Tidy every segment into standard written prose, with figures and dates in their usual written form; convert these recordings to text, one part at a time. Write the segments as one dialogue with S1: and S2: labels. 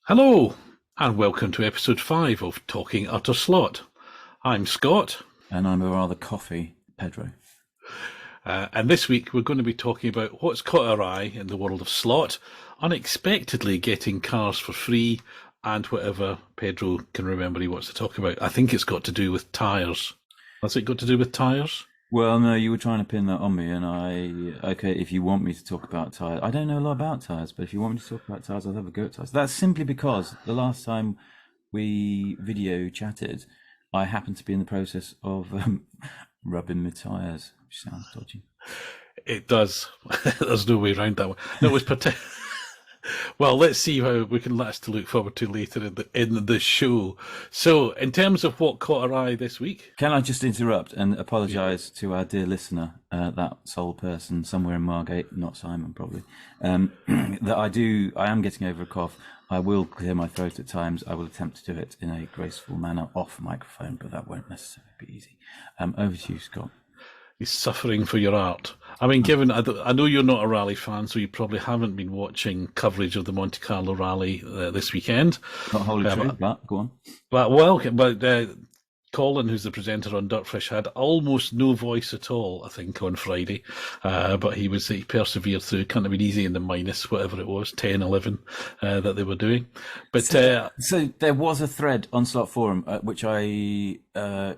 S1: Hello, and welcome to episode 5 of Talking Utter Slot. I'm Scott,
S2: And I'm a rather coffee Pedro.
S1: and this week we're going to be talking about what's caught our eye in the world of slot, unexpectedly getting cars for free, and whatever Pedro can remember he wants to talk about. I think it's got to do with tyres. Has it got to do with tyres?
S2: Well, no, you were trying to pin that on me, and okay, if you want me to talk about tyres, I don't know a lot about tyres, but if you want me to talk about tyres, I'll have a go at tyres. That's simply because the last time we video chatted, I happened to be in the process of rubbing my tyres, which sounds dodgy.
S1: It does. There's no way around that one. It was Well, let's see how we can last to look forward to later in the show. So, in terms of what caught our eye this week,
S2: Can I just interrupt and apologise to our dear listener, that sole person somewhere in Margate, not Simon probably, that I am getting over a cough. I will clear my throat at times. I will attempt to do it in a graceful manner off microphone, but that won't necessarily be easy. Over to you, Scott.
S1: he's suffering for your art. I mean, given I know you're not a rally fan, so you probably haven't been watching coverage of the Monte Carlo rally this weekend.
S2: Not wholly true, but go on.
S1: But Colin, who's the presenter on Dirtfish, had almost no voice at all, I think, on Friday. But he persevered through. Couldn't have been easy in the minus, whatever it was, 10, 11 that they were doing. But
S2: So there was a thread on Slot Forum, which I can't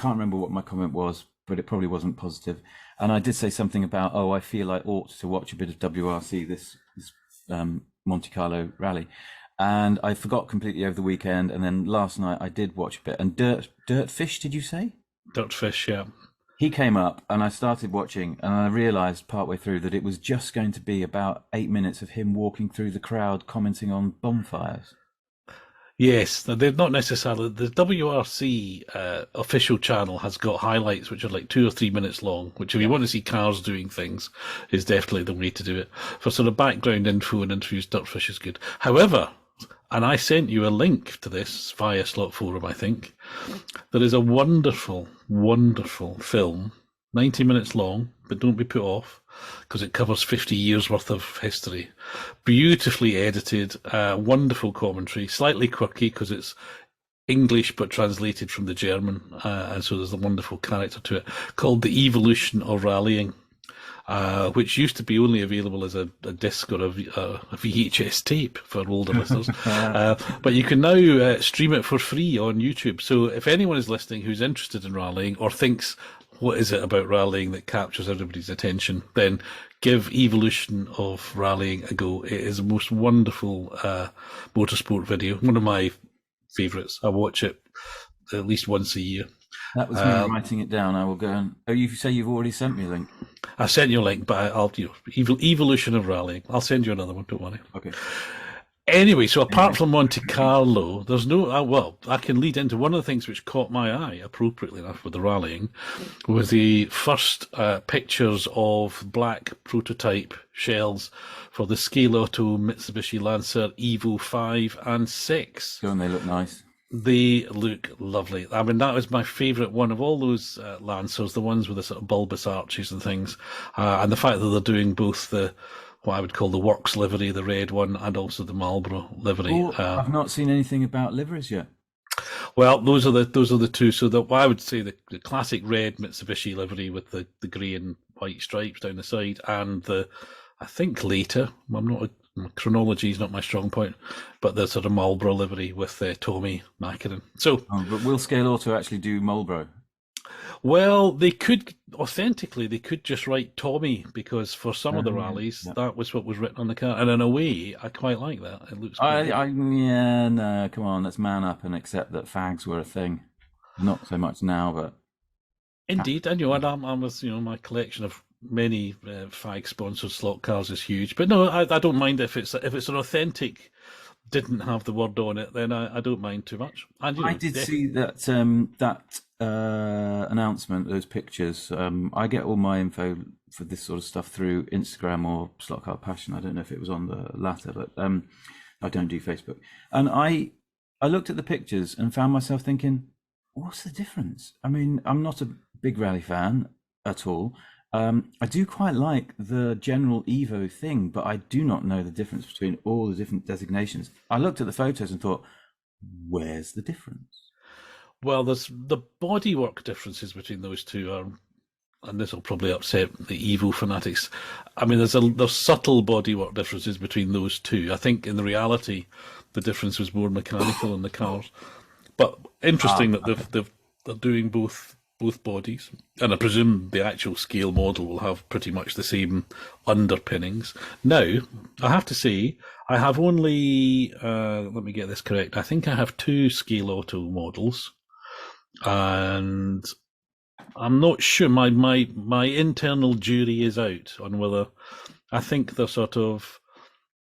S2: remember what my comment was, but it probably wasn't positive. And I did say something about, I feel I ought to watch a bit of WRC this Monte Carlo rally. And I forgot completely over the weekend, and then last night I did watch a bit. And Dirtfish, did you say?
S1: Dirtfish, yeah.
S2: He came up, and I started watching, and I realised partway through that it was just going to be about 8 minutes of him walking through the crowd, commenting on bonfires.
S1: Yes, they're not necessarily. The WRC official channel has got highlights which are like 2 or 3 minutes long, which if you want to see cars doing things is definitely the way to do it. For sort of background info and interviews, Dirtfish is good. However, and I sent you a link to this via Slot Forum, I think, there is a wonderful, wonderful film, 90 minutes long, but don't be put off, because it covers 50 years worth of history. Beautifully edited, wonderful commentary, slightly quirky because it's English but translated from the German, and so there's a wonderful character to it, called The Evolution of Rallying, which used to be only available as a disc or a VHS tape for older listeners. But you can now stream it for free on YouTube. So if anyone is listening who's interested in rallying or thinks, what is it about rallying that captures everybody's attention, then give Evolution of Rallying a go. It is the most wonderful motorsport video, one of my favourites. I watch it at least once a year.
S2: That was me writing it down. I will go and... Oh, you say you've already sent me a link?
S1: I sent you a link, but Evolution of Rallying. I'll send you another one, don't worry.
S2: Okay.
S1: Anyway, so apart from Monte Carlo, there's no... well, I can lead into one of the things which caught my eye, appropriately enough, with the rallying, was the first pictures of black prototype shells for the Scaleauto Mitsubishi Lancer Evo 5 and 6.
S2: Don't they look nice?
S1: They look lovely. I mean, that was my favourite one of all those Lancers, the ones with the sort of bulbous arches and things. And the fact that they're doing both what I would call the Works livery, the red one, and also the Marlboro livery.
S2: Oh, I've not seen anything about liveries yet.
S1: Well, those are the two. So I would say the classic red Mitsubishi livery with the grey and white stripes down the side, and I think later, chronology is not my strong point, but the sort of Marlboro livery with Tommy Mackinnon. So,
S2: but will Scaleauto actually do Marlboro?
S1: Well, they could just write Tommy, because for some of the rallies, that was what was written on the car. And in a way, I quite like that. It looks
S2: no, come on, let's man up and accept that fags were a thing. Not so much now, but
S1: indeed. And I'm with my collection of many fag-sponsored slot cars is huge. But no, I don't mind if it's an authentic, didn't have the word on it, then I don't mind too much. And
S2: I did see that announcement, those pictures. I get all my info for this sort of stuff through Instagram or Slot Car Passion. I don't know if it was on the latter, but I don't do Facebook. And I looked at the pictures and found myself thinking, what's the difference? I mean, I'm not a big rally fan at all. I do quite like the general Evo thing, but I do not know the difference between all the different designations. I looked at the photos and thought, where's the difference?
S1: Well, there's the bodywork differences between those two are, and this will probably upset the Evo fanatics. I mean, there's subtle bodywork differences between those two. I think in the reality, the difference was more mechanical in the cars. But interesting that they're doing both bodies, and I presume the actual scale model will have pretty much the same underpinnings. Now, I have to say, I have only let me get this correct. I think I have two Scaleauto models, and I'm not sure. My internal jury is out on whether I think they're sort of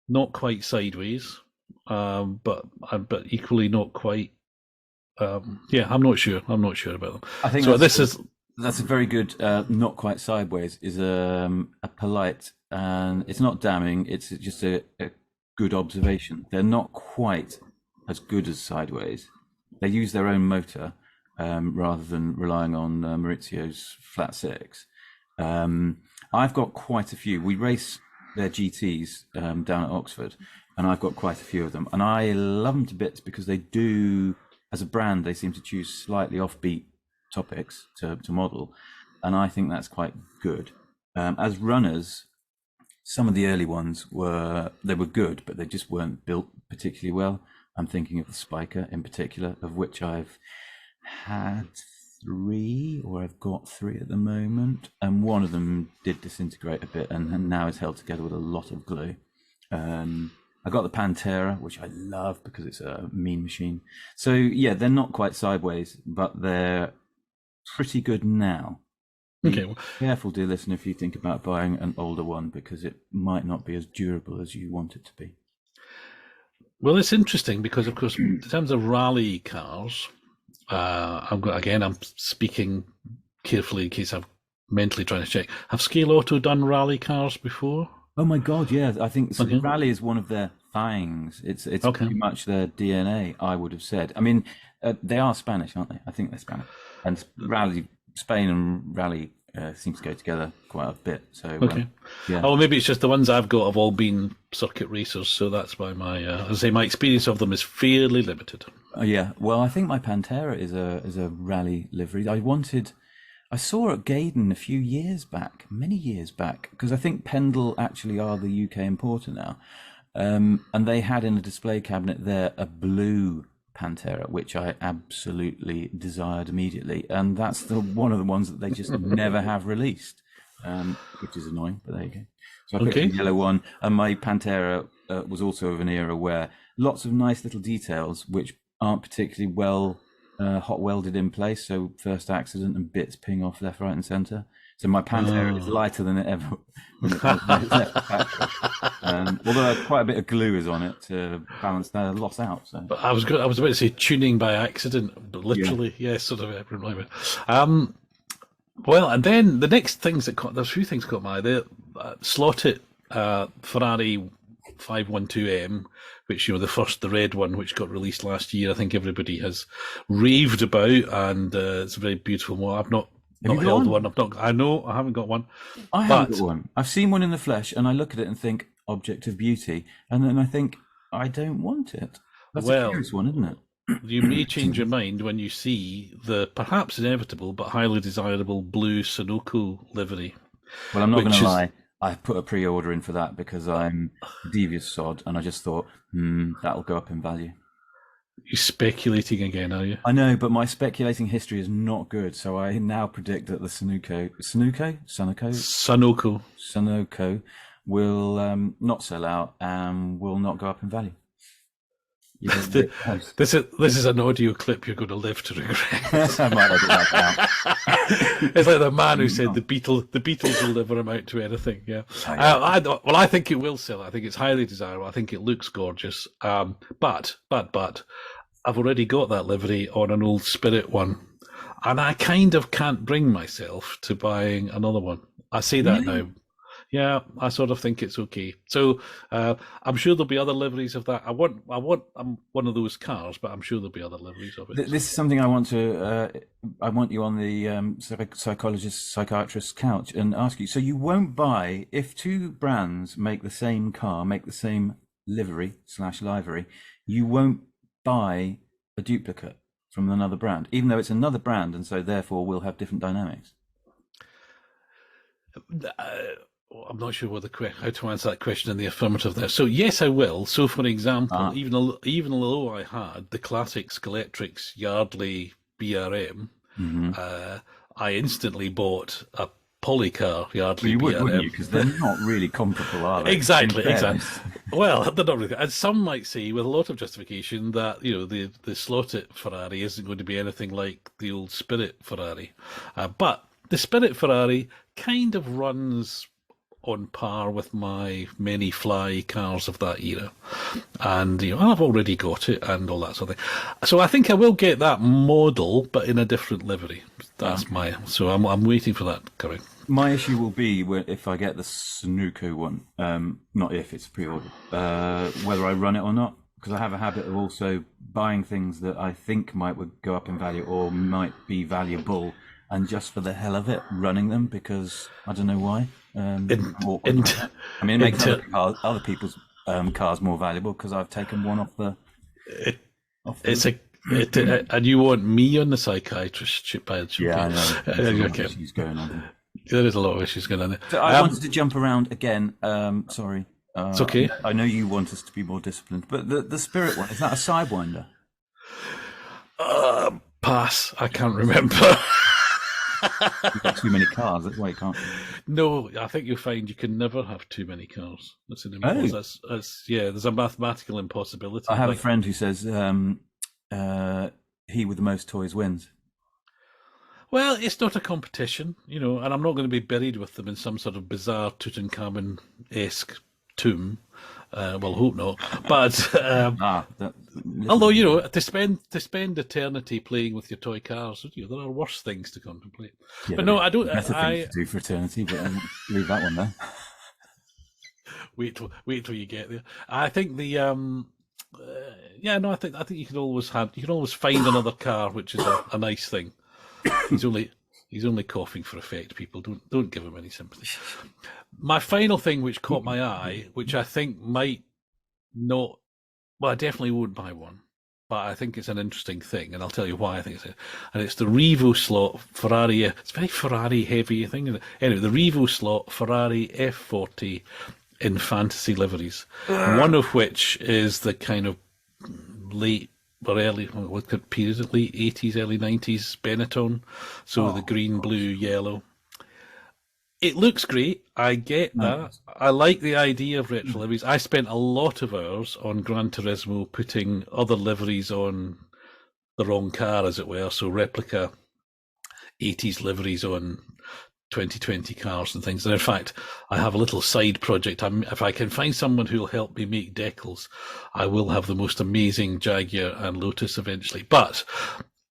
S1: not quite sideways, but equally not quite. Yeah, I'm not sure. I'm not sure about them.
S2: I think
S1: So this is
S2: that's a very good, not quite sideways, is a polite, and it's not damning, it's just a good observation. They're not quite as good as sideways. They use their own motor rather than relying on Maurizio's flat six. I've got quite a few. We race their GTs down at Oxford, and I've got quite a few of them. And I love them to bits because they do, as a brand, they seem to choose slightly offbeat topics to model. And I think that's quite good. As runners, some of the early ones were good, but they just weren't built particularly well. I'm thinking of the Spiker in particular, of which I've had three, or I've got three at the moment, and one of them did disintegrate a bit, and now is held together with a lot of glue. I got the Pantera, which I love because it's a mean machine. So yeah, they're not quite sideways, but they're pretty good now.
S1: okay.
S2: Be careful, dear listener, if you think about buying an older one, because it might not be as durable as you want it to be.
S1: Well, it's interesting because, of course, in terms of rally cars, I'm speaking carefully in case I'm mentally trying to check. Have Scaleauto done rally cars before?
S2: Oh my God, yeah! I think so.
S1: Okay.
S2: Rally is one of their things. It's
S1: Okay.
S2: pretty much their DNA, I would have said. I mean, they are Spanish, aren't they? I think they're Spanish, and rally, Spain and rally seem to go together quite a bit. So
S1: Okay.
S2: yeah.
S1: Oh, maybe it's just the ones I've got have all been circuit racers, so that's why as I say, my experience of them is fairly limited.
S2: Yeah, well, I think my Pantera is a rally livery. I saw at Gaydon a few years back, many years back, because I think Pendle actually are the UK importer now, and they had in a display cabinet there a blue Pantera, which I absolutely desired immediately, and that's one of the ones that they just never have released, which is annoying, but there you go. So I picked
S1: Okay.
S2: the yellow one, and my Pantera was also of an era where lots of nice little details, which aren't particularly well hot welded in place, so first accident and bits ping off left, right, and centre. So my Pantera is lighter than it ever when it left the factory. Although quite a bit of glue is on it to balance the loss out. So
S1: But I was about to say tuning by accident, but literally, yes, sort of. Well, and then the next things there's a few things caught my eye. The slotted Ferrari 512M, which the red one, which got released last year. I think everybody has raved about, and it's a very beautiful one. I've not held one. I know I haven't got one.
S2: I haven't got one. I've seen one in the flesh, and I look at it and think object of beauty, and then I think I don't want it. That's a curious one, isn't it?
S1: You may change your mind when you see the perhaps inevitable but highly desirable blue Sunoco livery.
S2: Well, I'm not going to lie. I put a pre-order in for that because I'm a devious sod, and I just thought, that'll go up in value.
S1: You're speculating again, are you?
S2: I know, but my speculating history is not good, so I now predict that the Sunoco will not sell out and will not go up in value.
S1: This is an audio clip you're going to live to regret.
S2: I might edit that out.
S1: It's like the man who said the Beatles will never amount to anything. Yeah. I think it will sell. I think it's highly desirable. I think it looks gorgeous. But I've already got that livery on an old Spirit one, and I kind of can't bring myself to buying another one. I say that now. Yeah, I sort of think it's okay. So I'm sure there'll be other liveries of that. I'm one of those cars, but I'm sure there'll be other liveries of it.
S2: This is something I want to. I want you on the psychiatrist's couch and ask you. So you won't buy if two brands make the same car, make the same livery. You won't buy a duplicate from another brand, even though it's another brand, and so therefore will have different dynamics.
S1: I'm not sure how to answer that question in the affirmative there. So yes, I will. So for example, even though I had the classic Scaleauto Yardley BRM, I instantly bought a Polycar Yardley
S2: You would,
S1: BRM.
S2: wouldn't you? Because they're not really comparable, are they?
S1: Exactly. Well, they're not really. And some might say, with a lot of justification, that the slotted Ferrari isn't going to be anything like the old Spirit Ferrari, but the Spirit Ferrari kind of runs on par with my many fly cars of that era, and I've already got it and all that sort of thing. So I think I will get that model, but in a different livery. That's so I'm waiting for that coming.
S2: My issue will be if I get the Sunoco one, not if it's pre-ordered, whether I run it or not, because I have a habit of also buying things that I think might go up in value or might be valuable, and just for the hell of it, running them because I don't know why. I mean, it makes other people's cars more valuable because I've taken one off the.
S1: And you want me on the psychiatrist ship?
S2: Yeah, I know. There's issues going on.
S1: There is a lot of issues going on there.
S2: So I wanted to jump around again. Sorry.
S1: It's okay.
S2: I know you want us to be more disciplined, but the Spirit one, is that a Sidewinder?
S1: Pass. I can't remember.
S2: You've got too many cars. That's why you can't.
S1: No, I think you'll find you can never have too many cars. That's an there's a mathematical impossibility.
S2: I have a friend who says he with the most toys wins.
S1: Well, it's not a competition, and I'm not going to be buried with them in some sort of bizarre Tutankhamun-esque tomb. Well, hope not. But although to spend eternity playing with your toy cars, there are worse things to contemplate.
S2: Yeah,
S1: but no, I don't.
S2: Better things to do for eternity, but leave that one there.
S1: Wait till you get there. I think the I think you can always find another car, which is a nice thing. He's only coughing for effect. People don't give him any sympathy. My final thing, which caught my eye, which I think might not. Well, I definitely won't buy one, but I think it's an interesting thing, and I'll tell you why I think it's the Revo slot Ferrari. It's very Ferrari heavy thing, isn't it? Anyway, the Revo slot Ferrari F40 in fantasy liveries, one of which is the kind of late. Or what period? Late 80s, early 90s Benetton. So the green, blue, yellow. It looks great. I get that. I like the idea of retro liveries. I spent a lot of hours on Gran Turismo putting other liveries on the wrong car, as it were. So replica 80s liveries on 2020 cars and things. And in fact, I have a little side project. If I can find someone who'll help me make decals, I will have the most amazing Jaguar and Lotus eventually. But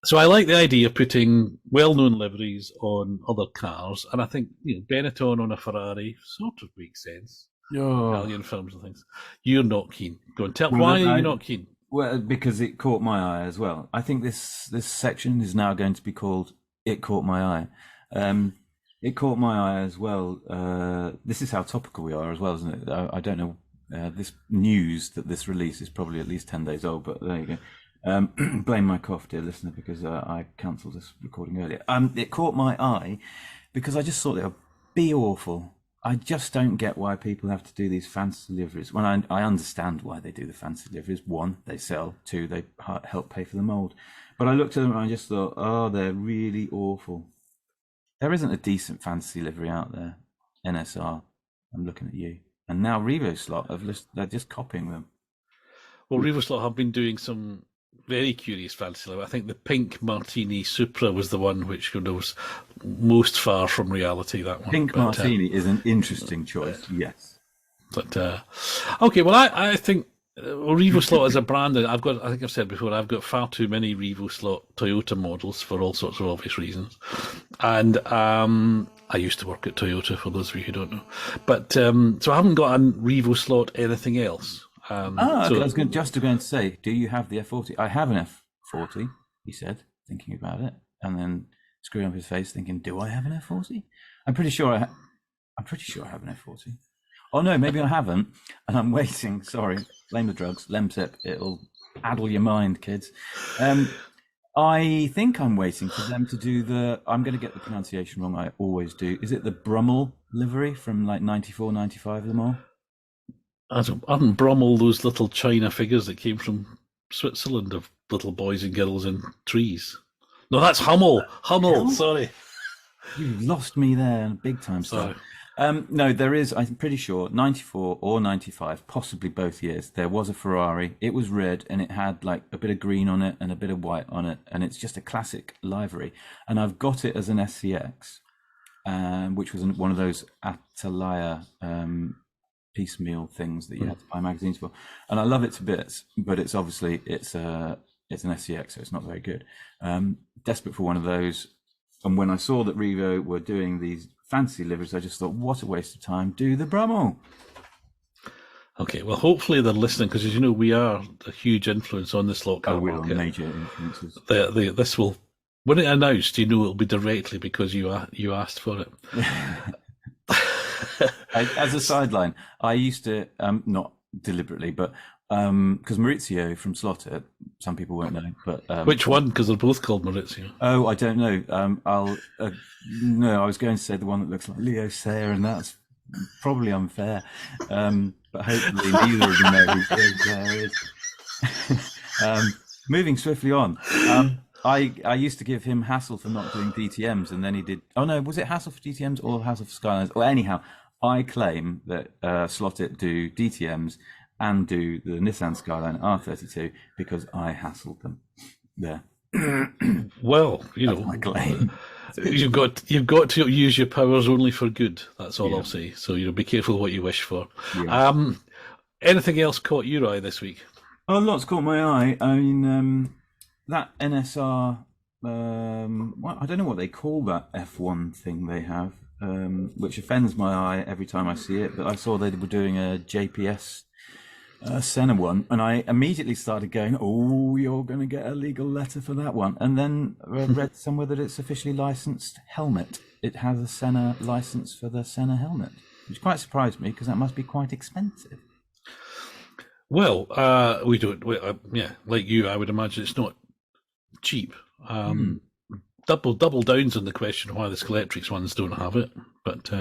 S1: so I like the idea of putting well-known liveries on other cars, and I think Benetton on a Ferrari sort of makes sense. Italian films and things. You're not keen. Go and tell why are you not keen?
S2: Well, because it caught my eye as well. I think this section is now going to be called "It Caught My Eye." It caught my eye as well. This is how topical we are as well, isn't it? I don't know. This news that this release is probably at least 10 days old, but there you go. Blame my cough, dear listener, because I cancelled this recording earlier. It caught my eye because I just thought it would be awful. I just don't get why people have to do these fancy liveries. Well, I understand why they do the fancy liveries. One, they sell. Two, they help pay for the mould. But I looked at them and I just thought, they're really awful. There isn't a decent fantasy livery out there. NSR, I'm looking at you. And now Revo Slot, they're just copying them.
S1: Well, Revo Slot have been doing some very curious fantasy livery. I think the pink Martini Supra was the one which was most far from reality, that one.
S2: Pink Martini is an interesting choice, yes.
S1: But, okay, well, I think Revo Slot as a brand, I think I've said before, I've got far too many Revo Slot Toyota models for all sorts of obvious reasons. And I used to work at Toyota, for those of you who don't know. But so I haven't got a Revo slot. Anything else?
S2: Okay. I was just going to say, do you have the F40? I have an F40, he said, thinking about it, and then screwing up his face, thinking, do I have an F40? I'm pretty sure I have an F40. Oh no, maybe I haven't, and I'm waiting. Sorry, blame the drugs, Lemsip. It'll addle your mind, kids. I think I'm waiting for them to do the. I'm going to get the pronunciation wrong. I always do. Is it the Brummel livery from like 94, 95 Le Mans?
S1: Aren't Brummel those little China figures that came from Switzerland of little boys and girls in trees? No, that's Hummel. Hummel, sorry.
S2: You lost me there, big time.
S1: Sorry.
S2: No, there is, I'm pretty sure, 94 or 95, possibly both years, there was a Ferrari. It was red and it had like a bit of green on it and a bit of white on it. And it's just a classic livery. And I've got it as an SCX, which was one of those Atalaya piecemeal things that you had to buy magazines for. And I love it to bits, but it's obviously, it's an SCX, so it's not very good. Desperate for one of those. And when I saw that Revo were doing these fancy liveries, I just thought, what a waste of time. Do the Brummel.
S1: Okay, well, hopefully they're listening, because as you know, we are a huge influence on the slot car market.
S2: Major influences.
S1: This will, when it announced, you know it'll be directly because you asked for it.
S2: As a sideline, I used to, not deliberately, but because Maurizio from Slaughter, some people won't know, but
S1: which one? Because they're both called Maurizio.
S2: Oh, I don't know. No, I was going to say the one that looks like Leo Sayer, and that's probably unfair. But hopefully neither of them know who Leo Sayer is. Moving swiftly on. I used to give him hassle for not doing DTMs, and then he did. Oh no, was it hassle for DTMs or hassle for Skylines? Or anyhow, I claim that Slot-It do DTMs and do the Nissan Skyline R32 because I hassled them. There.
S1: Well, you know,
S2: my claim.
S1: You've got to use your powers only for good. That's all I'll say. So be careful what you wish for. Yeah. Anything else caught your eye this week?
S2: Oh, lots caught my eye. I mean, that NSR. I don't know what they call that F1 thing they have, which offends my eye every time I see it. But I saw they were doing a JPS Senna one, and I immediately started going, "Oh, you're going to get a legal letter for that one." And then I read somewhere that it's officially licensed helmet. It has a Senna license for the Senna helmet, which quite surprised me because that must be quite expensive.
S1: Well, we don't. Like you, I would imagine it's not cheap. Double downs on the question why the Scaleauto ones don't have it, but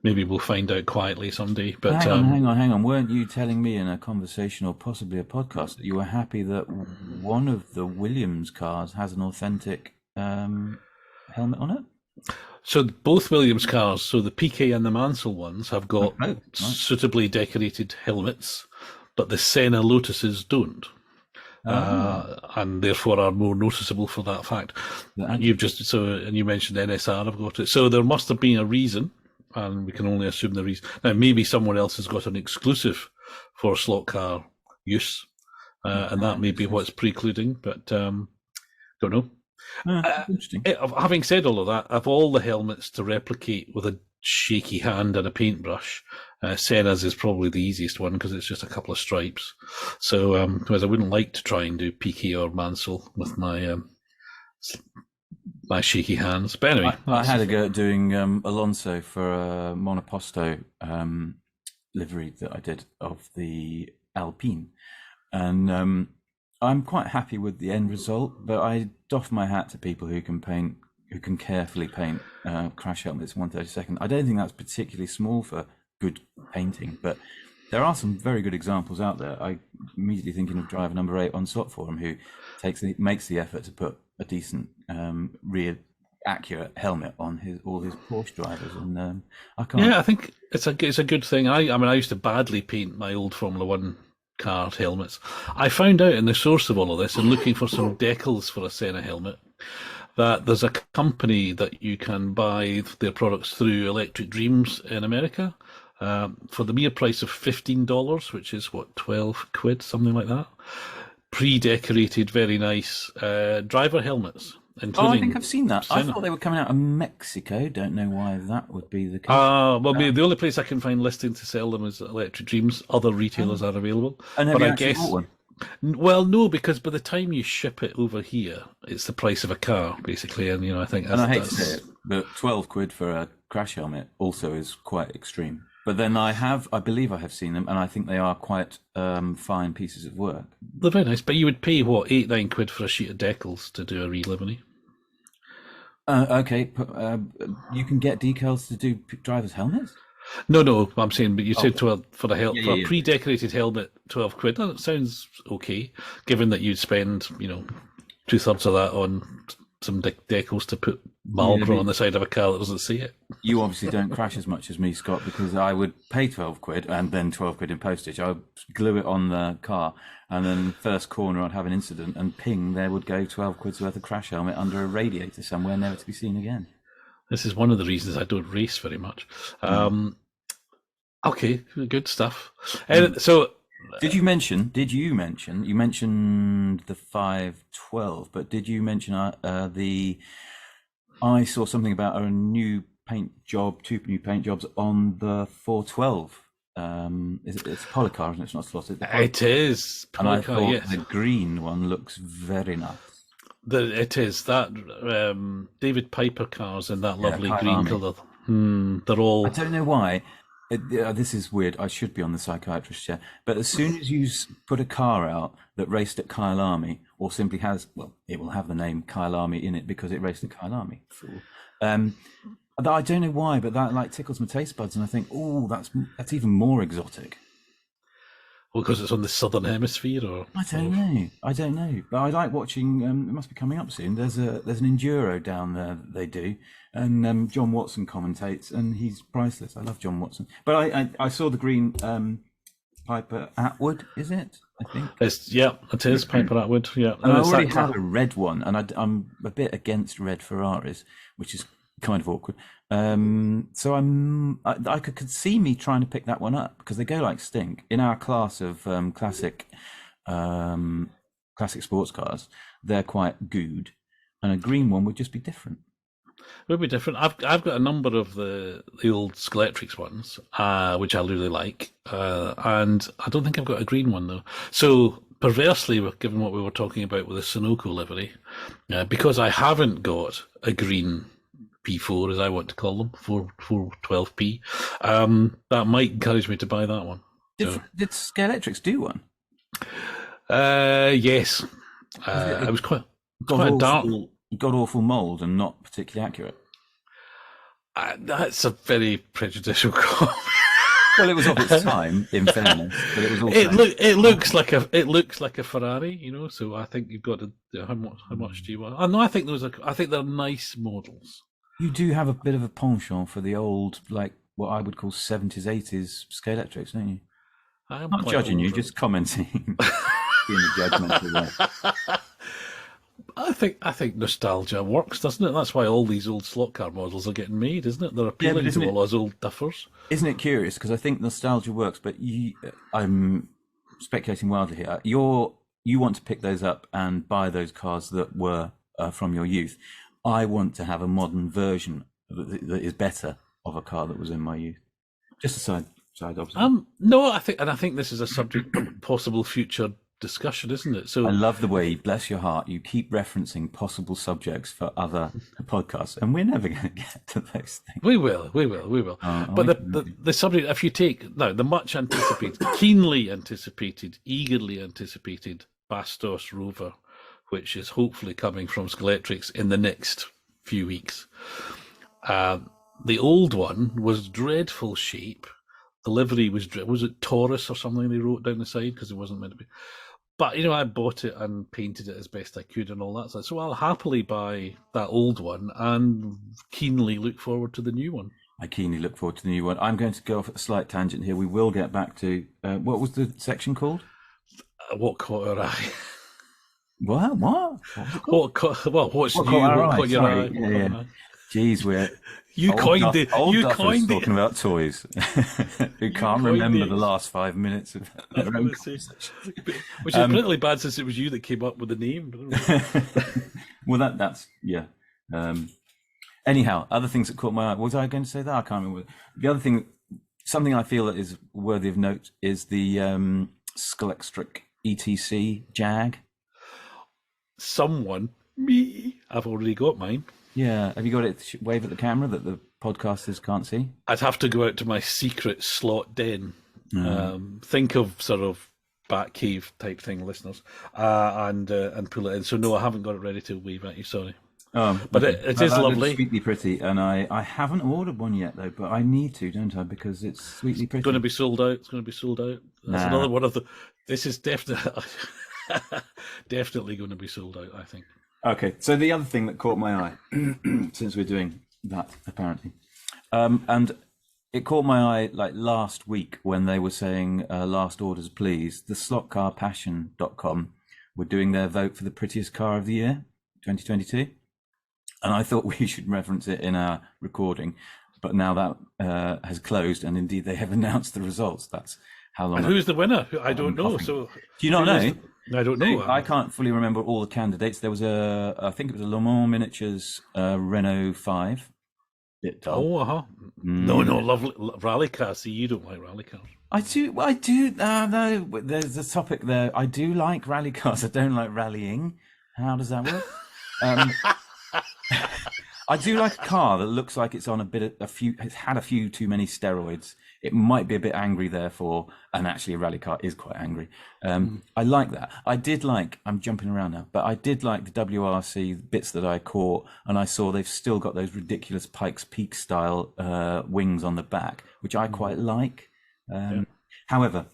S1: maybe we'll find out quietly someday. But
S2: hang on. Weren't you telling me in a conversation or possibly a podcast that you were happy that one of the Williams cars has an authentic helmet on it?
S1: So both Williams cars, so the PK and the Mansell ones, have got suitably decorated helmets, but the Senna Lotuses don't. And therefore are more noticeable for that fact. And you mentioned NSR have got it. So there must have been a reason, and we can only assume the reason. Now maybe someone else has got an exclusive for slot car use, and that may be what's precluding, but don't know.
S2: Interesting.
S1: Having said all of that, of all the helmets to replicate with a shaky hand and a paintbrush, Senna's is probably the easiest one because it's just a couple of stripes. So, whereas I wouldn't like to try and do PK or Mansell with my my shaky hands. But anyway,
S2: I had a go at doing Alonso for a Monoposto livery that I did of the Alpine, and I'm quite happy with the end result. But I doff my hat to people who can carefully paint crash helmets 1/32. I don't think that's particularly small for good painting, but there are some very good examples out there. I immediately thinking of driver number 8 on Slot Forum, who makes the effort to put a decent, real accurate helmet on all his Porsche drivers, and I can't.
S1: Yeah, I think it's a good thing. I mean, I used to badly paint my old Formula One car helmets. I found out in the source of all of this, and looking for some decals for a Senna helmet, that there's a company that you can buy their products through, Electric Dreams in America, for the mere price of $15, which is what, 12 quid, something like that. Pre-decorated, very nice driver helmets, including.
S2: Oh, I think I've seen that. I
S1: Senna.
S2: thought they were coming out of Mexico. Don't know why that would be the case.
S1: Well, the only place I can find listing to sell them is Electric Dreams. Other retailers are available.
S2: And have
S1: But
S2: you
S1: I
S2: actually
S1: guess,
S2: bought one?
S1: well, no, because by the time you ship it over here, it's the price of a car, basically. And, I think
S2: And I hate to
S1: that's
S2: say it, but 12 quid for a crash helmet also is quite extreme. But then I believe I have seen them, and I think they are quite fine pieces of work.
S1: they're very nice. But you would pay, what, 8-9 quid for a sheet of decals to do a re-livery?
S2: Okay, you can get decals to do drivers' helmets?
S1: No, I'm saying, but you said 12 for a
S2: Yeah,
S1: for a
S2: yeah.
S1: pre-decorated helmet, 12 quid. That sounds okay, given that you'd spend, 2/3 of that on some decals to put Marlboro on the side of a car that doesn't see it.
S2: You obviously don't crash as much as me, Scott, because I would pay 12 quid and then 12 quid in postage. I would glue it on the car, and then first corner I'd have an incident, and ping, there would go 12 quid's worth of crash helmet under a radiator somewhere, never to be seen again.
S1: This is one of the reasons I don't race very much. Okay, good stuff. So,
S2: Did you mention? You mentioned the 512, but did you mention the? I saw something about a new paint job, 2 new paint jobs on the 412. It's Polycar, isn't it? It's not slotted.
S1: it is.
S2: And I
S1: Polycar,
S2: thought
S1: yes.
S2: the green one looks very nice.
S1: It is. That David Piper cars in that lovely green
S2: Kyalami.
S1: colour. They're all.
S2: I don't know why. This is weird. I should be on the psychiatrist chair. But as soon as you put a car out that raced at Kyalami, or simply has, well, it will have the name Kyalami in it because it raced at Kyalami. I don't know why, but that like tickles my taste buds, and I think, oh, that's even more exotic.
S1: Well, because it's on the southern hemisphere, or
S2: I don't know. But I like watching. It must be coming up soon. There's an enduro down there that they do, and John Watson commentates, and he's priceless. I love John Watson. But I saw the green Piper Atwood. Is it? I think.
S1: It is Piper Atwood. Yeah,
S2: and I already have a red one, and I'm a bit against red Ferraris, which is kind of awkward. So I could see me trying to pick that one up because they go like stink. In our class of classic sports cars, they're quite good, and a green one would just be different.
S1: Would be different. I've got a number of the old Scaleauto ones, which I really like, and I don't think I've got a green one though. So perversely, given what we were talking about with the Sunoco livery, because I haven't got a green P4, as I want to call them, 412P, that might encourage me to buy that one.
S2: Did Scaleauto do one?
S1: Yes. It was quite a dark.
S2: God awful mould and not particularly accurate.
S1: That's a very prejudicial comment.
S2: Well, it was of its time, in fairness, but it was also.
S1: It looks like a Ferrari, So I think you've got to. How much do you want? No, I think they're nice models.
S2: You do have a bit of a penchant for the old, like what I would call 70s, 80s Scaleautos, don't you? I'm not judging you, just commenting. Being a judgmental way.
S1: I think nostalgia works, doesn't it? That's why all these old slot car models are getting made, isn't it? They're appealing to all those old duffers.
S2: Isn't it curious? Because I think nostalgia works, but I'm speculating wildly here. You want to pick those up and buy those cars that were from your youth. I want to have a modern version that is better of a car that was in my youth. Just a side observation.
S1: No, I think this is a subject of possible future discussion, isn't it? So
S2: I love the way, bless your heart, you keep referencing possible subjects for other podcasts, and we're never going to get to those things.
S1: We will. But the subject, if you take now the much anticipated, keenly anticipated, eagerly anticipated Bastos Rover, which is hopefully coming from Scaleauto in the next few weeks. The old one was dreadful shape. The livery was it Taurus or something they wrote down the side because it wasn't meant to be. But, I bought it and painted it as best I could and all that. So I'll happily buy that old one and keenly look forward to the new one.
S2: I keenly look forward to the new one. I'm going to go off at a slight tangent here. We will get back to, what was the section called?
S1: What caught your eye?
S2: What?
S1: What's new? What caught your eye?
S2: Yeah. Jeez,
S1: You coined it.
S2: Old
S1: You
S2: Duffer's
S1: coined it.
S2: talking about toys. Who can't
S1: coined
S2: remember
S1: it.
S2: the last 5 minutes of
S1: I was
S2: their own
S1: going to say,
S2: conversation.
S1: which is particularly bad since it was you that came up with the name.
S2: Well, that's yeah. Anyhow, other things that caught my eye. Was I going to say that? I can't remember. The other thing, something I feel that is worthy of note, is the Scaleauto ETC Jag.
S1: Someone, me, I've already got mine.
S2: Yeah, have you got it? Wave at the camera that the podcasters can't see.
S1: I'd have to go out to my secret slot den. Think of sort of Batcave type thing, listeners, and pull it in. So no, I haven't got it ready to wave at you. Sorry. But
S2: okay.
S1: it is
S2: That
S1: lovely.
S2: looks sweetly pretty, and I haven't ordered one yet though, but I need to, don't I? Because it's sweetly pretty.
S1: It's going to be sold out. It's going to be sold out. That's another one of the. This is definitely definitely going to be sold out, I think.
S2: Okay, so the other thing that caught my eye, since we're doing that apparently, and it caught my eye like last week when they were saying last orders please. The slotcarpassion.com were doing their vote for the prettiest car of the year 2022, and I thought we should reference it in our recording, but now that has closed, and indeed they have announced the results. That's how long.
S1: And who's the winner? I don't know. So
S2: do you not know?
S1: I don't know.
S2: I can't fully remember all the candidates. There was I think it was a Le Mans Miniatures Renault 5. Bit dull.
S1: Oh, No, lovely rally cars. See, you don't like rally cars.
S2: I do. No, there's a topic there. I do like rally cars. I don't like rallying. How does that work? I do like a car that looks like it's on it's had a few too many steroids. It might be a bit angry, therefore, and actually a rally car is quite angry. I like that. I'm jumping around now, but I did like the WRC bits that I caught, and I saw they've still got those ridiculous Pikes Peak style wings on the back, which I quite like. However,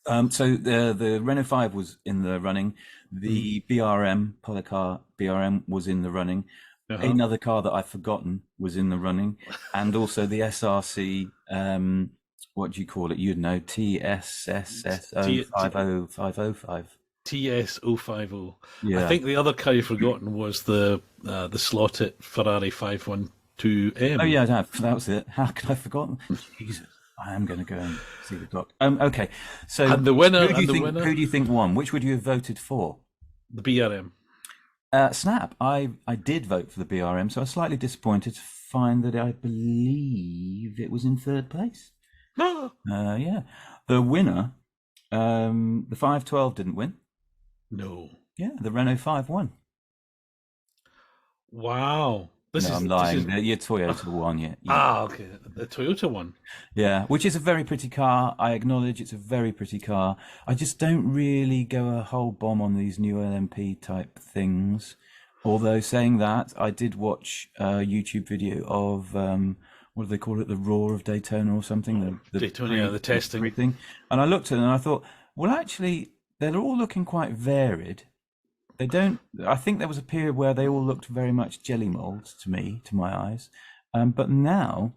S2: so the Renault 5 was in the running. The BRM, Polycar BRM was in the running. Another car that I've forgotten was in the running, and also the SRC. What do you call it? You'd know, TSSS 50505.
S1: TS050.
S2: Yeah.
S1: I think the other car you've forgotten was the slotted Ferrari 512M.
S2: Oh yeah, that was it. How could I have forgotten? Jesus, I am going to go and see the clock. Okay, so
S1: And the winner.
S2: who do you think won? Which would you have voted for?
S1: The BRM.
S2: Snap. I did vote for the BRM, so I was slightly disappointed to find that I believe it was in third place. Yeah. The winner, the 512 didn't win.
S1: No.
S2: Yeah, the Renault 5 won.
S1: Wow.
S2: I'm lying. Your Toyota won, yeah.
S1: Okay. The Toyota one.
S2: Yeah, which is a very pretty car. I acknowledge it's a very pretty car. I just don't really go a whole bomb on these new LMP type things. Although saying that, I did watch a YouTube video of what do they call it, the Roar of Daytona or something? The
S1: Daytona, the testing
S2: thing. And I looked at it and I thought, well, actually, they're all looking quite varied. I think there was a period where they all looked very much jelly molds to my eyes. But now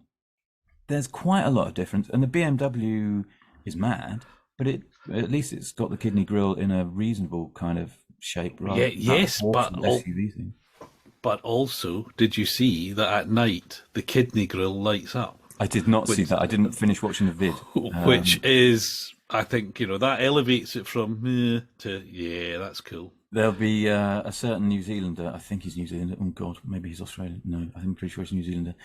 S2: there's quite a lot of difference. And the BMW is mad, but at least it's got the kidney grille in a reasonable kind of shape.
S1: Yes,
S2: SUV thing.
S1: But also, did you see that at night the kidney grille lights up?
S2: I did not see that. I didn't finish watching the vid.
S1: Which is, I think, that elevates it from to, that's cool.
S2: There'll be a certain New Zealander, I think he's New Zealander, oh God, maybe he's Australian, no, I'm pretty sure he's New Zealander,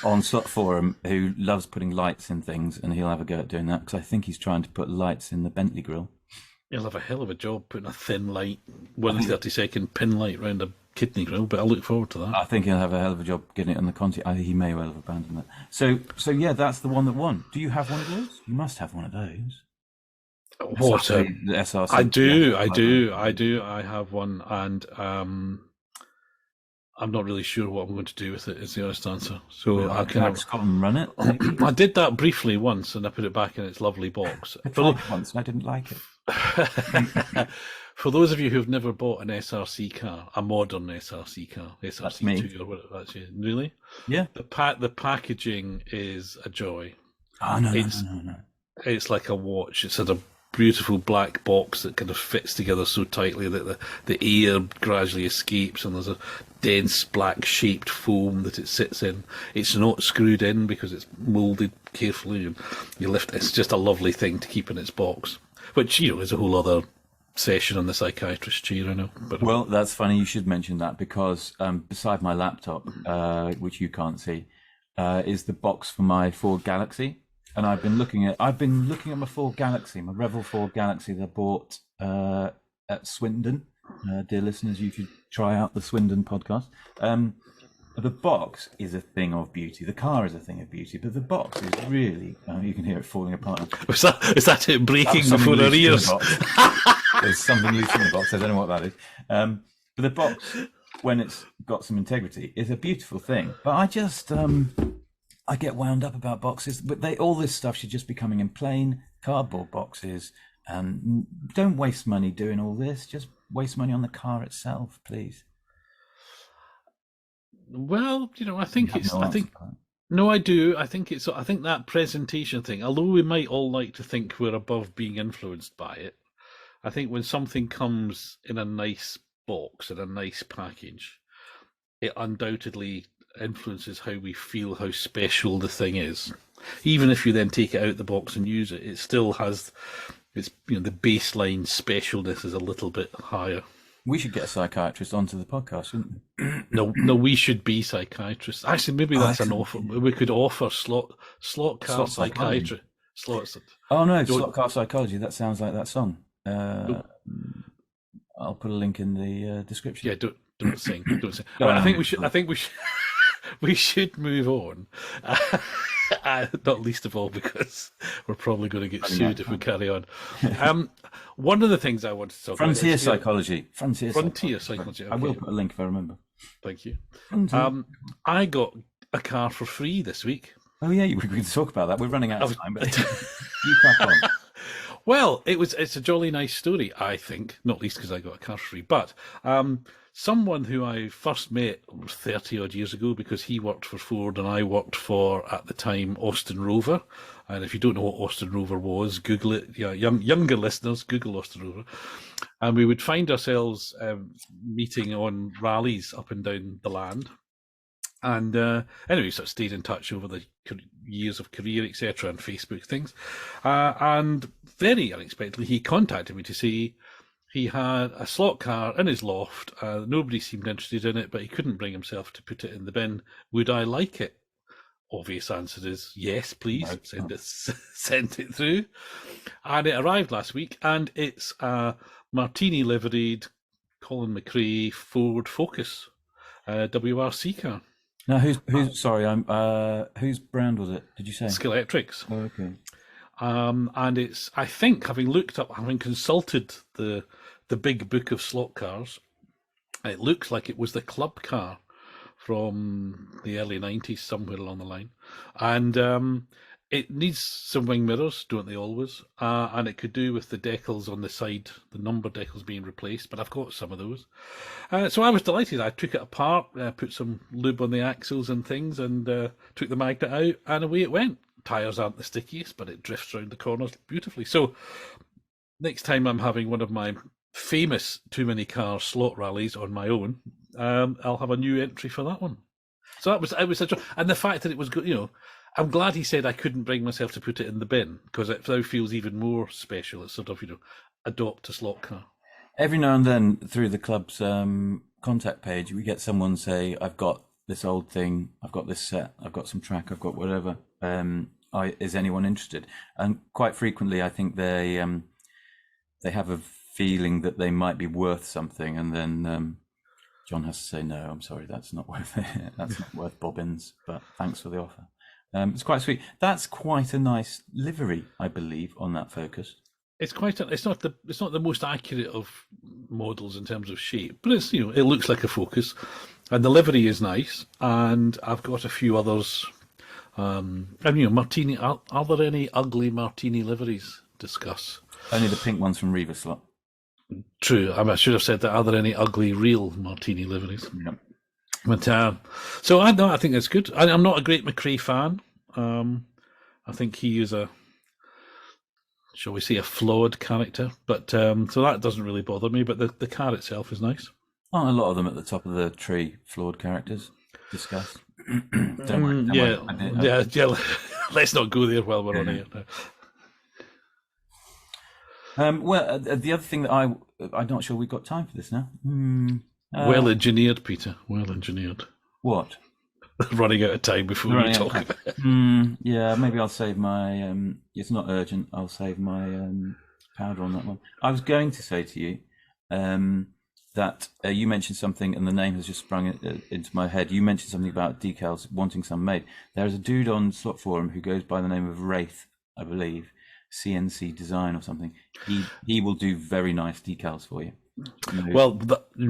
S2: on Slot Forum, who loves putting lights in things, and he'll have a go at doing that, because I think he's trying to put lights in the Bentley grille.
S1: He'll have a hell of a job putting a thin light, 1/32 pin light round a kidney grille, but I look forward to that.
S2: I think he'll have a hell of a job getting it on the Conti. He may well have abandoned that. So yeah, that's the one that won. Do you have one of those? You must have one of those.
S1: What
S2: the SRC.
S1: I do. I have one, and I'm not really sure what I'm going to do with it. Is the honest answer. So I can
S2: Scotland run it.
S1: I did that briefly once, and I put it back in its lovely box.
S2: I tried it once, and I didn't like it.
S1: For those of you who've never bought an SRC car, a modern SRC car, SRC2 or whatever that's you, really?
S2: Yeah.
S1: The packaging is a joy.
S2: Oh no,
S1: It's like a watch. It's had a beautiful black box that kind of fits together so tightly that the air gradually escapes, and there's a dense black shaped foam that it sits in. It's not screwed in because it's moulded carefully, and you lift. It's just a lovely thing to keep in its box, which is a whole other session on the psychiatrist chair, I know. But
S2: well, that's funny you should mention that, because beside my laptop, which you can't see, is the box for my Ford Galaxy, and I've been looking at my Ford Galaxy, my Revel Ford Galaxy that I bought at Swindon. Dear listeners, you should try out the Swindon podcast. The box is a thing of beauty. The car is a thing of beauty, but the box is really, you can hear it falling apart.
S1: is that it breaking before our ears?
S2: There's something loose in the box. I don't know what that is. But the box, when it's got some integrity, is a beautiful thing. But I just, I get wound up about boxes. But all this stuff should just be coming in plain cardboard boxes. And don't waste money doing all this. Just waste money on the car itself, please.
S1: Well, I think it's. I think no, I do. I think it's. I think that presentation thing. Although we might all like to think we're above being influenced by it, I think when something comes in a nice box in a nice package, it undoubtedly influences how we feel, how special the thing is. Even if you then take it out the box and use it, it still has. It's the baseline specialness is a little bit higher.
S2: We should get a psychiatrist onto the podcast, shouldn't we?
S1: No, we should be psychiatrists. Actually, maybe that's an offer. We could offer slot car psychiatry.
S2: Oh no, slot car psychology. That sounds like that song. I'll put a link in the description.
S1: Yeah, don't sing. Don't sing. Right, I think we should. We should move on. Not least of all because we're probably going to get sued if we carry on. One of the things I wanted to talk about
S2: Frontier psychology. Frontier
S1: psychology. Okay.
S2: I will put a link if I remember.
S1: Thank you. I got a car for free this week.
S2: Oh yeah, we can talk about that. We're running out of time, but you crack on.
S1: Well, it's a jolly nice story, I think, not least because I got a car for free, but someone who I first met 30 odd years ago because he worked for Ford and I worked for, at the time, Austin Rover. And if you don't know what Austin Rover was, Google it. Yeah, younger listeners, Google Austin Rover. And we would find ourselves meeting on rallies up and down the land. And anyway, sort of stayed in touch over the years of career, etc., and Facebook things. And very unexpectedly, he contacted me to say he had a slot car in his loft. Nobody seemed interested in it, but he couldn't bring himself to put it in the bin. Would I like it? Obvious answer is yes, please. Right. Send it through. And it arrived last week, and it's a Martini liveried Colin McRae Ford Focus WRC car.
S2: Now, whose whose brand was it? Did you say?
S1: Scaleauto.
S2: Oh, okay.
S1: And it's, I think, having consulted the big book of slot cars, it looks like it was the club car from the early 90s, somewhere along the line. And it needs some wing mirrors, don't they always? And it could do with the decals on the side, the number decals being replaced, but I've got some of those. So I was delighted. I took it apart, put some lube on the axles and things, and took the magnet out, and away it went. Tyres aren't the stickiest, but it drifts around the corners beautifully. So next time I'm having one of my famous too many car slot rallies on my own, I'll have a new entry for that one. So it was such a, and the fact that it was good, I'm glad he said I couldn't bring myself to put it in the bin, because it now feels even more special. It's sort of, adopt a slot car.
S2: Every now and then through the club's contact page, we get someone say, I've got this old thing, I've got this set, I've got some track, I've got whatever. Is anyone interested? And quite frequently, I think they have a feeling that they might be worth something, and then John has to say, no, I'm sorry, that's not worth it. That's not worth bobbins, but thanks for the offer. It's quite sweet. That's quite a nice livery, I believe, on that Focus.
S1: It's it's not the most accurate of models in terms of shape, but it's, it looks like a Focus, and the livery is nice. And I've got a few others. And Martini. Are there any ugly Martini liveries? Discuss.
S2: Only the pink ones from Riva Slot.
S1: True. I should have said that. Are there any ugly real Martini liveries?
S2: No.
S1: But so I think that's good. I'm not a great McRae fan. I think he is shall we say, a flawed character. But so that doesn't really bother me. But the car itself is nice.
S2: Aren't a lot of them at the top of the tree? Flawed characters. Discuss. Don't worry.
S1: Yeah. Let's not go there while we're on air.
S2: Well, the other thing that I'm not sure we've got time for this now.
S1: Well engineered, Peter. Well engineered.
S2: What?
S1: Running out of time before we talk about it.
S2: Yeah, maybe I'll save my. It's not urgent. I'll save my powder on that one. I was going to say to you that you mentioned something, and the name has just sprung into my head. You mentioned something about decals, wanting some made. There is a dude on Slot Forum who goes by the name of Wraith, I believe, CNC Design or something. He will do very nice decals for you.
S1: Well,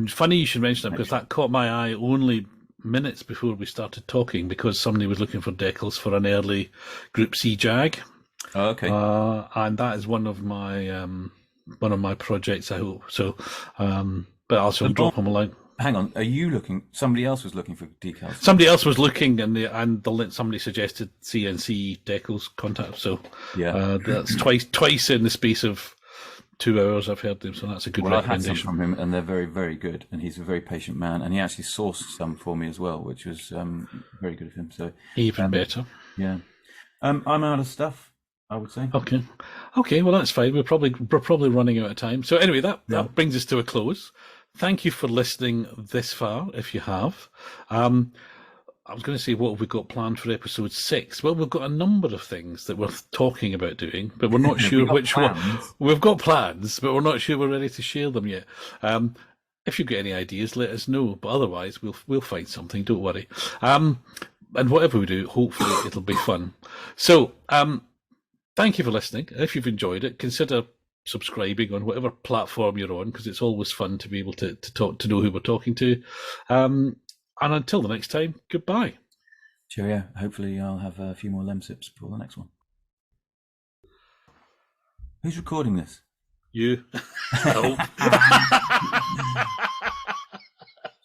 S1: funny you should mention that, because that caught my eye only minutes before we started talking, because somebody was looking for decals for an early Group C Jag.
S2: Oh, okay.
S1: And that is one of my projects, I hope. So, but also drop them a line.
S2: Hang on, are you looking? Somebody else was looking for decals.
S1: Somebody else was looking, and somebody suggested CNC decals contact. So
S2: yeah,
S1: that's twice in the space of 2 hours I've heard them. So that's a good recommendation.
S2: I've had some from him, and they're very, very good. And he's a very patient man, and he actually sourced some for me as well, which was very good of him. So
S1: even better.
S2: Yeah, I'm out of stuff, I would say.
S1: Okay. Well, that's fine. We're probably running out of time. So anyway, that brings us to a close. Thank you for listening this far, if you have. I was going to say, what have we got planned for episode 6? Well, we've got a number of things that we're talking about doing, but we're not sure which one. We've got plans, but we're not sure we're ready to share them yet. If you've got any ideas, let us know. But otherwise, we'll find something. Don't worry. And whatever we do, hopefully it'll be fun. So, thank you for listening. If you've enjoyed it, consider subscribing on whatever platform you're on, because it's always fun to be able to talk, to know who we're talking to. And until the next time, goodbye.
S2: Cheerio. Hopefully I'll have a few more Lemsips for the next one. Who's recording this?
S1: You. I hope.